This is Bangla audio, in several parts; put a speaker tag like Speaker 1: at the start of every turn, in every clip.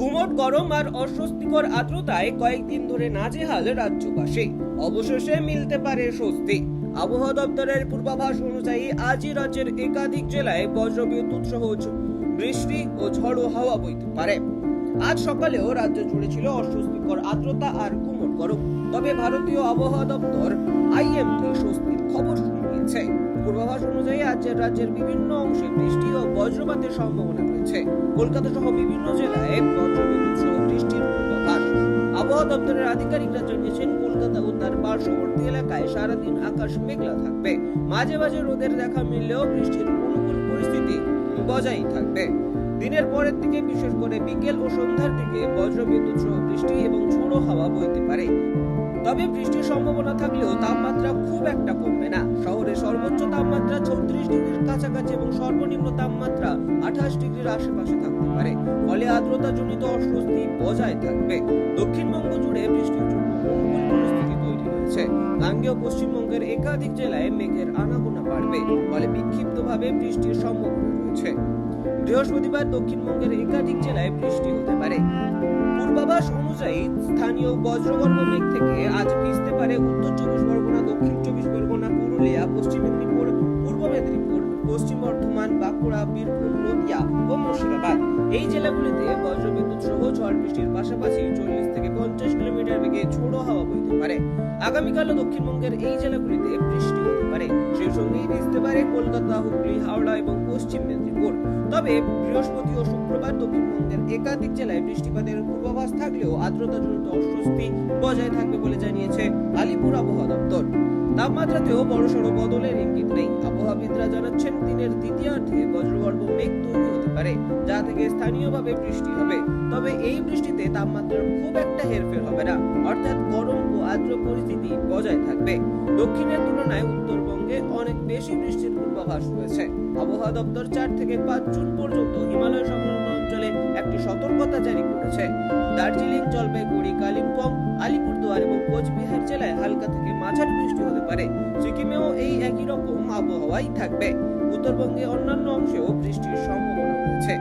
Speaker 1: গুমোট গরম আর অস্বস্তিকর আর্দ্রতায় কয়েকদিন ধরে নাজেহাল রাজ্যবাসী। অবশেষে মিলতে পারে স্বস্তি। আবহাওয়া দপ্তরের পূর্বাভাস অনুযায়ী আজই রাজ্যের একাধিক জেলায় বজ্রবিদ্যুৎ সহ বৃষ্টি ও ঝড়ো হাওয়া বইতে পারে। আজ সকালেও রাজ্য জুড়ে ছিল অস্বস্তিকর আর্দ্রতা আর গুমোট গরম। তবে ভারতীয় আবহাওয়া দপ্তর আইএমডি স্বস্তির খবর শুনিয়েছে। পূর্বাভাস অনুযায়ী আজ রাজ্যের বিভিন্ন অংশে বৃষ্টি ও বজ্রপাতের সম্ভাবনা রয়েছে। কলকাতা সহ বিভিন্ন জেলায় বজ্রবিদ্যুৎ সহ বৃষ্টির পূর্বাভাস। আবহাওয়া দপ্তরের আধিকারিকরা জানিয়েছেন, কলকাতা ও তার পার্শ্ববর্তী এলাকায় সারাদিন আকাশ মেঘলা থাকবে। মাঝে মাঝে রোদের দেখা মিললেও বৃষ্টির অনুকূল পরিস্থিতি বজায় থাকবে। দিনের পরের দিকে বিশেষ করে বিকেল ও সন্ধ্যার দিকে বজ্রবিদ্যুৎ সহ বৃষ্টি এবং ঝোড়ো হাওয়া বইতে পারে। তবে বৃষ্টির সম্ভাবনা থাকলেও তাপমাত্রা খুব একটা কমবে না। শহরে সর্বোচ্চ তাপমাত্রা 36 ডিগ্রির কাছাকাছি এবং সর্বনিম্ন তাপমাত্রা 28 ডিগ্রির আশেপাশে থাকতে পারে। ফলে আর্দ্রতাজনিত অস্বস্তি বজায় থাকবে। দক্ষিণবঙ্গ জুড়ে বৃষ্টির জন্য অনুকূল পরিস্থিতি তৈরি হয়েছে। গাঙ্গেয় পশ্চিমবঙ্গের একাধিক জেলায় মেঘের আনাগোনা বাড়বে। ফলে বিক্ষিপ্তভাবে বৃষ্টির সম্ভাবনা রয়েছে। বৃহস্পতিবার দক্ষিণবঙ্গের একাধিক জেলায় বৃষ্টি হতে পারে। পূর্বাভাস অনুযায়ী স্থানীয় বজ্রগর্ভ মেঘ থেকে আজ ভিজতে পারে উত্তর 24 পরগনা, দক্ষিণ 24 পরগনা, পুরুলিয়া, পশ্চিম মেদিনীপুর, পূর্ব মেদিনীপুর, পশ্চিম বর্ধমান, বাঁকুড়া, বীরভূম, নদিয়া ও মুর্শিদাবাদ। এই জেলাগুলিতে বজ্রবিদ্যুৎ সহ ঝড় বৃষ্টির পাশাপাশি 40 থেকে 50 কিলোমিটার বেগে ঝোড়ো হাওয়া বইতে পারে। আগামীকালও দক্ষিণবঙ্গের এই জেলাগুলিতে বৃষ্টি হতে পারে। সেই সঙ্গেই ভিজতে পারে কলকাতা, হুগলি, হাওড়া এবং পশ্চিম মেদিনীপুর। তবে বৃহস্পতি ও শুক্রবার দক্ষিণবঙ্গের একাধিক জেলায় বৃষ্টিপাতের পূর্বাভাস থাকলেও আর্দ্রতাজনিত অস্বস্তি বজায় থাকবে বলে জানিয়েছে আলিপুর আবহাওয়া দপ্তর। তাপমাত্রাতেও বড়সড় বদলের ইঙ্গিত নেই। আবহাওয়াবিদরা জানাচ্ছেন, দিনের দ্বিতীয়ার্ধে বজ্রগর্ভ মেঘ তৈরি হতে পারে, যা থেকে স্থানীয়ভাবে বৃষ্টি হবে। তবে এই বৃষ্টিতে তাপমাত্রার খুব একটা হেরফের হবে না, অর্থাৎ গরম ও আর্দ্র পরিস্থিতি বজায় থাকবে। দক্ষিণের তুলনায় উত্তরবঙ্গে অনেক বেশি বৃষ্টির পূর্বাভাস রয়েছে। আবহাওয়া দপ্তর 4 থেকে 5 জুন পর্যন্ত হিমালয় সংলগ্ন অঞ্চলে একটি সতর্কতা জারি করেছে। দার্জিলিং, জলপাইগুড়ি, কালিম্পং, আলিপুরদুয়ার এবং কোচবিহার জেলায় হালকা থেকে মাঝারি বৃষ্টি হতে পারে। সিকিমেও এই একই রকম আবহাওয়াই থাকবে। উত্তরবঙ্গে অন্যান্য অংশেও বৃষ্টির সম্ভাবনা রয়েছে।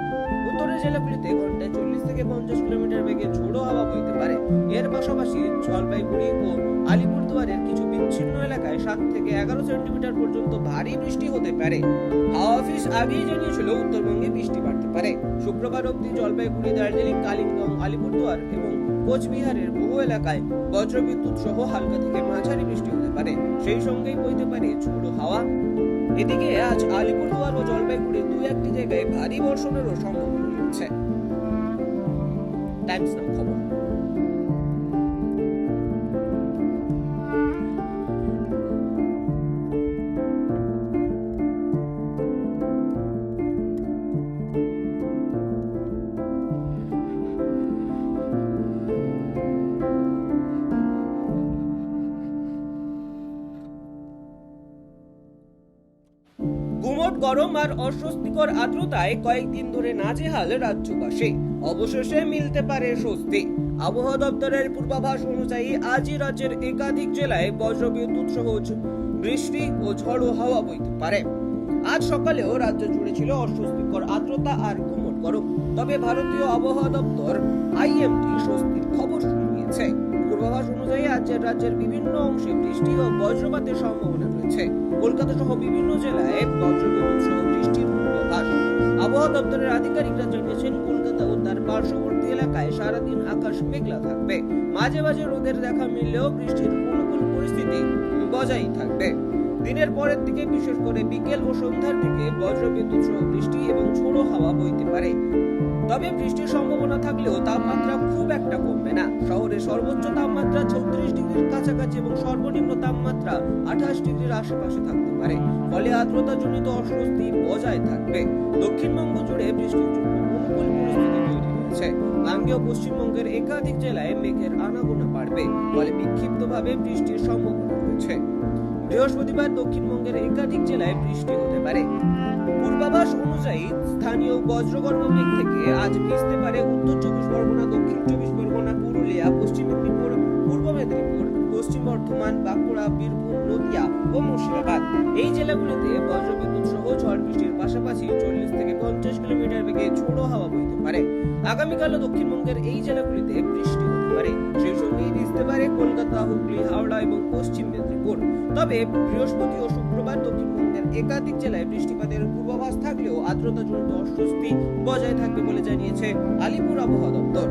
Speaker 1: উত্তরের জেলাগুলিতে ঘন্টায় 40 থেকে 50 কিলোমিটার বেগে ঝোড়ো হাওয়া বইতে পারে। এর পাশাপাশি জলপাইগুড়ি ও আলিপুরদুয়ারের কিছু বিচ্ছিন্ন এলাকায় 7 থেকে 11 সেন্টিমিটার পর্যন্ত ভারী বৃষ্টি হতে পারে। হাওয়া অফিস আগেই জানিয়েছিল, উত্তরবঙ্গে বৃষ্টি বাড়তে পারে। শুক্রবার অবধি জলপাইগুড়ি, দার্জিলিং, কালিম্পং, আলিপুরদুয়ার এবং কোচবিহারের বহু এলাকায় বজ্রবিদ্যুৎ সহ হালকা থেকে মাঝারি বৃষ্টি হতে পারে। সেই সঙ্গেই বইতে পারে ঝোড়ো হাওয়া। এদিকে আজ আলিপুরদুয়ার ও জলপাইগুড়ির 2-1টি জায়গায় ভারী বর্ষণেরও সম্ভাবনা রয়েছে। টাইমস নাও খবর। গুমোট গরম আর অস্বস্তিকর আর্দ্রতায় কয়েকদিন ধরে নাজেহাল রাজ্যবাসী। অবশেষে মিলতে পারে স্বস্তি। আবহাওয়া দপ্তরের পূর্বাভাস অনুযায়ী আজই রাজ্যের একাধিক জেলায় বজ্রবিদ্যুৎ সহ বৃষ্টি ও ঝড়ো হাওয়া বইতে পারে। আজ সকালেও রাজ্য জুড়ে ছিল অস্বস্তিকর আর্দ্রতা আর গুমোট গরম। তবে ভারতীয় আবহাওয়া দপ্তর আইএমডি স্বস্তির খবর শুনিয়েছে। পূর্বাভাস অনুযায়ী আজ রাজ্যের বিভিন্ন অংশে বৃষ্টি ও বজ্রপাতের সম্ভাবনা রয়েছে। কলকাতা সহ বিভিন্ন জেলায় বজ্রবিদ্যুৎ সহ বৃষ্টির পূর্বাভাস। আবহাওয়া দপ্তরের আধিকারিকরা জানিয়েছেন, কলকাতা ও তার পার্শ্ববর্তী এলাকায় সারাদিন আকাশ মেঘলা থাকবে। মাঝে মাঝে রোদের দেখা মিললেও বৃষ্টির অনুকূল পরিস্থিতি বজায় থাকবে। দিনের পরের দিকে বিশেষ করে বিকেল ও সন্ধ্যার দিকে বজ্রবিদ্যুৎ সহ বৃষ্টি এবং ঝোড়ো হাওয়া বইতে পারে। তবে বৃষ্টির সম্ভাবনা থাকলেও তাপমাত্রা খুব একটা কমবে না। শহরে সর্বোচ্চ তাপমাত্রা 36 ডিগ্রির কাছাকাছি এবং সর্বনিম্ন তাপমাত্রা 28 ডিগ্রির আশেপাশে থাকতে পারে। ফলে আর্দ্রতাজনিত অস্বস্তি বজায় থাকবে। দক্ষিণবঙ্গ জুড়ে বৃষ্টির জন্য অনুকূল পরিস্থিতি তৈরি হয়েছে। গাঙ্গেয় পশ্চিমবঙ্গের একাধিক জেলায় মেঘের আনাগোনা বাড়বে। ফলে বিক্ষিপ্তভাবে বৃষ্টির সম্ভাবনা রয়েছে। বৃহস্পতিবার দক্ষিণবঙ্গের একাধিক জেলায় বৃষ্টি হতে পারে। পূর্বাভাস অনুযায়ী স্থানীয় বজ্রগর্ভ মেঘ থেকে আজ ভিজতে পারে উত্তর 24 পরগনা, দক্ষিণ 24 পরগনা, পুরুলিয়া, পশ্চিম মেদিনীপুর, পূর্ব মেদিনীপুর, পশ্চিম বর্ধমান, বাঁকুড়া, বীরভূম, নদিয়া ও মুর্শিদাবাদ। এই জেলাগুলিতে বজ্রবিদ্যুৎ সহ ঝড় বৃষ্টির পাশাপাশি 40 থেকে 50 কিলোমিটার বেগে ঝোড়ো হাওয়া বইতে পারে। আগামীকালও দক্ষিণবঙ্গের এই জেলাগুলিতে বৃষ্টি হতে পারে, সেই সঙ্গেই ভিজতে পারে কলকাতা, হুগলি, হাওড়া এবং পশ্চিম মেদিনীপুর। তবে বৃহস্পতি ও শুক্রবার দক্ষিণবঙ্গের একাধিক জেলায় বৃষ্টিপাতের পূর্বাভাস থাকলেও আর্দ্রতাজনিত অস্বস্তি বজায় থাকবে বলে জানিয়েছে আলিপুর আবহাওয়া দপ্তর।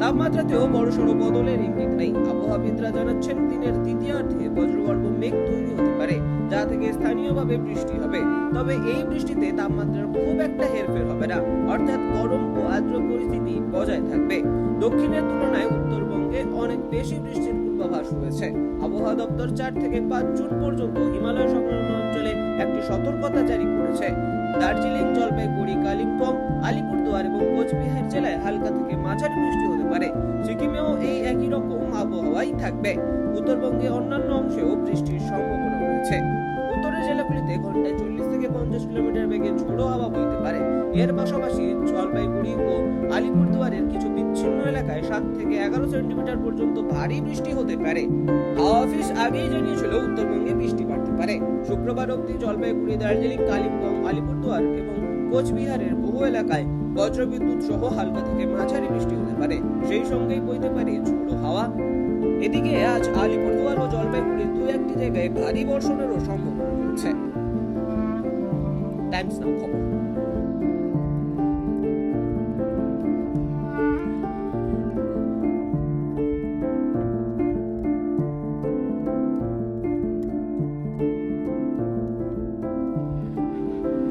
Speaker 1: তাপমাত্রাতেও বড়সড় বদলের ইঙ্গিত নেই। আবহাওয়াবিদরা জানাচ্ছেন, দিনের দ্বিতীয়ার্ধে বজ্রগর্ভ মেঘ তৈরি হতে পারে, যা থেকে স্থানীয়ভাবে বৃষ্টি হবে। তবে এই বৃষ্টিতে তাপমাত্রার খুব একটা হেরফের হবে না, অর্থাৎ গরম ও আর্দ্র পরিস্থিতি বজায় থাকবে। দক্ষিণের তুলনায় উত্তরবঙ্গে অনেক বেশি বৃষ্টির পূর্বাভাস রয়েছে। আবহাওয়া দপ্তর 4 থেকে 5 জুন পর্যন্ত হিমালয় সংলগ্ন অঞ্চলে একটি সতর্কতা জারি করেছে। দার্জিলিং, জলপাইগুড়ি, কালিম্পং, আলিপুরদুয়ার এবং কোচবিহার জেলায় হালকা থেকে মাঝারি বৃষ্টি হতে পারে। সিকিমেও এই একই রকম আবহাওয়াই থাকবে। উত্তরবঙ্গে অন্যান্য অংশেও বৃষ্টির সম্ভাবনা রয়েছে। উত্তরের জেলাগুলিতে ঘন্টায় 40 থেকে 50 কিলোমিটার বেগে ঝোড়ো হাওয়া বইতে পারে। এর পাশাপাশি জলপাইগুড়ি ও আলিপুরদুয়ারের কিছু বিচ্ছিন্ন এলাকায় 7 থেকে 11 সেন্টিমিটার পর্যন্ত ভারী বৃষ্টি হতে পারে। হাওয়া অফিস আগেই জানিয়েছিল উত্তরবঙ্গে বৃষ্টি বাড়তে পারে। শুক্রবার অবধি জলপাইগুড়ি, দার্জিলিং, কালিম্পং, আলিপুরদুয়ার এবং কোচবিহারের বহু এলাকায় বজ্রবিদ্যুৎ সহ হালকা থেকে মাঝারি বৃষ্টি হতে পারে, সেই সঙ্গেই বইতে পারে ঝোড়ো হাওয়া। এদিকে আজ আলিপুরদুয়ার ও জলপাইগুড়ির 2-1টি জায়গায় ভারী বর্ষণেরও সম্ভাবনা রয়েছে। টাইমস নাও খবর।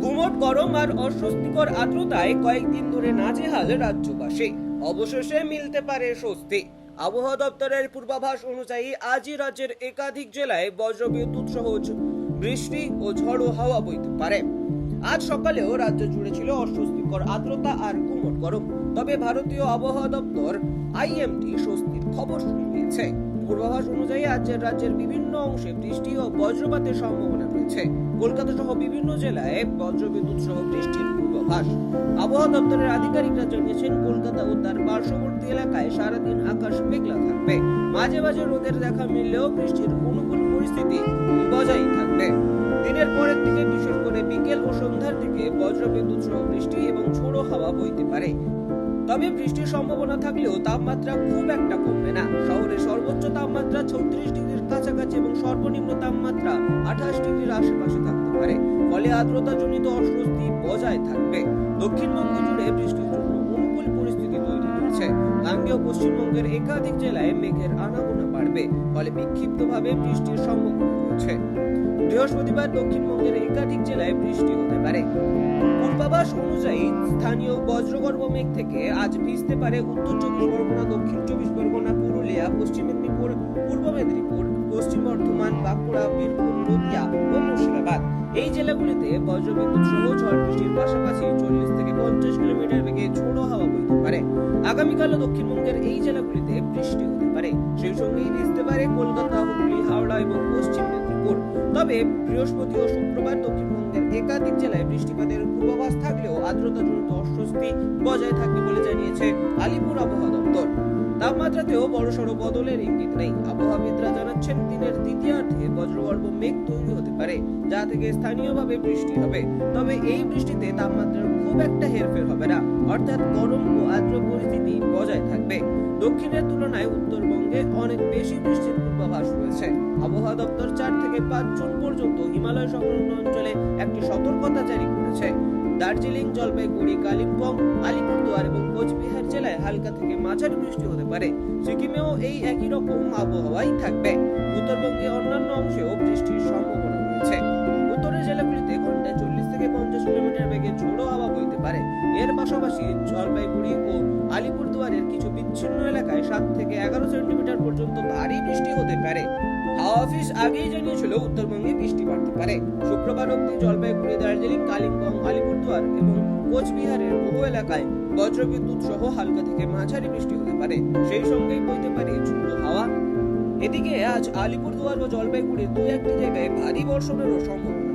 Speaker 1: গুমোট গরম আর অস্বস্তিকর আর্দ্রতায় কয়েকদিন ধরে নাজেহাল রাজ্যবাসী, অবশেষে মিলতে পারে স্বস্তি। আবহাওয়া দপ্তরের পূর্বাভাস অনুযায়ী আজই রাজ্যের একাধিক জেলায় বজ্রবিদ্যুৎ সহ বৃষ্টি ও ঝড়ো হাওয়া বইতে পারে। আজ সকালেও রাজ্য জুড়ে ছিল অস্বস্তিকর আর্দ্রতা আর গুমোট গরম। তবে ভারতীয় আবহাওয়া দপ্তর আইএমডি স্বস্তির খবর শুনিয়েছে। পূর্বাভাস অনুযায়ী রাজ্যের বিভিন্ন অংশে বৃষ্টি ও বজ্রপাতের সম্ভাবনা রয়েছে। কলকাতা সহ বিভিন্ন জেলায় বজ্রবিদ্যুৎ সহ বৃষ্টির পূর্বাভাস। আবহাওয়া দপ্তরের আধিকারিকরা জানিয়েছেন, কলকাতা ও তার পার্শ্ববর্তী এলাকায় সারাদিন আকাশ মেঘলা থাকবে। মাঝে মাঝে রোদের দেখা মিললেও বৃষ্টির অনুকূল পরিস্থিতি বজায় থাকবে। দিনের পরের দিকে, বিশেষ করে বিকেল ও সন্ধ্যার দিকে বজ্রবিদ্যুৎ সহ বৃষ্টি এবং ঝোড়ো হাওয়া বইতে পারে। তবে বৃষ্টির সম্ভাবনা থাকলেও তাপমাত্রা খুব একটা কমবে না। শহরে সর্বোচ্চ তাপমাত্রা 36 ডিগ্রির কাছাকাছি এবং সর্বনিম্ন তাপমাত্রা 28 ডিগ্রির আশেপাশে থাকতে পারে। ফলে আর্দ্রতাজনিত অস্বস্তি বজায় থাকবে। দক্ষিণবঙ্গ জুড়ে বৃষ্টির জন্য অনুকূল পরিস্থিতি তৈরি হয়েছে। গাঙ্গেয় পশ্চিমবঙ্গের একাধিক জেলায় মেঘের আনাগোনা বাড়বে, ফলে বিক্ষিপ্তভাবে বৃষ্টির সম্ভাবনা রয়েছে। বৃহস্পতিবার দক্ষিণবঙ্গের একাধিক জেলায় বৃষ্টি হতে পারে। পূর্বাভাস অনুযায়ী স্থানীয় বজ্রগর্ভ মেঘ থেকে আজ ভিজতে পারে উত্তর 24 পরগনা, দক্ষিণ 24 পরগনা, পুরুলিয়া, পশ্চিম মেদিনীপুর, পূর্ব মেদিনীপুর, পশ্চিম বর্ধমান, বাঁকুড়া, বীরভূম, নদিয়া ও মুর্শিদাবাদ। এই জেলাগুলিতে বজ্রবিদ্যুৎ সহ ঝড় বৃষ্টির পাশাপাশি 40 থেকে 50 কিলোমিটার বেগে ঝোড়ো হাওয়া বইতে পারে। আগামীকালও দক্ষিণবঙ্গের এই জেলাগুলিতে বৃষ্টি হতে পারে, সেই সঙ্গেই ভিজতে পারে কলকাতা, হুগলি, হাওড়া এবং পশ্চিম মেদিনীপুর। তবে বৃহস্পতি ও শুক্রবার দক্ষিণবঙ্গের একাধিক জেলায় বৃষ্টিপাতের পূর্বাভাস থাকলেও আর্দ্রতাজনিত অস্বস্তি বজায় থাকবে বলে জানিয়েছে আলিপুর আবহাওয়া দপ্তর। তাপমাত্রাতেও বড়সড় বদলের ইঙ্গিত নেই। আবহাওয়াবিদরা জানাচ্ছেন, দিনের দ্বিতীয়ার্ধে বজ্রগর্ভ মেঘ তৈরি হতে পারে, যা থেকে স্থানীয়ভাবে বৃষ্টি হবে। তবে এই বৃষ্টিতে তাপমাত্রার খুব একটা হেরফের হবে না, অর্থাৎ গরম ও আর্দ্র পরিস্থিতি বজায় থাকবে। দক্ষিণের তুলনায় উত্তরবঙ্গে অনেক বেশি বৃষ্টির পূর্বাভাস রয়েছে। আবহাওয়া দপ্তর 4 থেকে 5 জুন পর্যন্ত হিমালয় সংলগ্ন অঞ্চলে একটি সতর্কতা জারি করেছে। দার্জিলিং, জলপাইগুড়ি, কালিম্পং, আলিপুরদুয়ার এবং কোচবিহার জেলায় হালকা থেকে মাঝারি বৃষ্টি হতে পারে। সিকিমেও এই একই রকম আবহাওয়াই থাকবে। উত্তরবঙ্গে অন্যান্য অংশেও বৃষ্টির সম্ভাবনা রয়েছে। উত্তরের জেলাগুলিতে ঘন্টায় 40 থেকে 50 কিলোমিটার বেগে ঝোড়ো হাওয়া বইতে পারে। এর পাশাপাশি জলপাইগুড়ি ও আলিপুরদুয়ারের কিছু বিচ্ছিন্ন এলাকায় 7 থেকে 11 সেন্টিমিটার পর্যন্ত ভারী বৃষ্টি হতে পারে। হাওয়া অফিস আগেই জানিয়েছিল উত্তরবঙ্গে বৃষ্টি বাড়তে পারে। শুক্রবার অবধি জলপাইগুড়ি, দার্জিলিং, কালিম্পং, আলিপুরদুয়ার এবং কোচবিহারের বহু এলাকায় বজ্রবিদ্যুৎ সহ হালকা থেকে মাঝারি বৃষ্টি হতে পারে, সেই সঙ্গেই বইতে পারে ঝোড়ো হাওয়া। এদিকে আজ আলিপুরদুয়ার ও জলপাইগুড়ির 2-1টি জায়গায় ভারী বর্ষণেরও সম্ভাবনা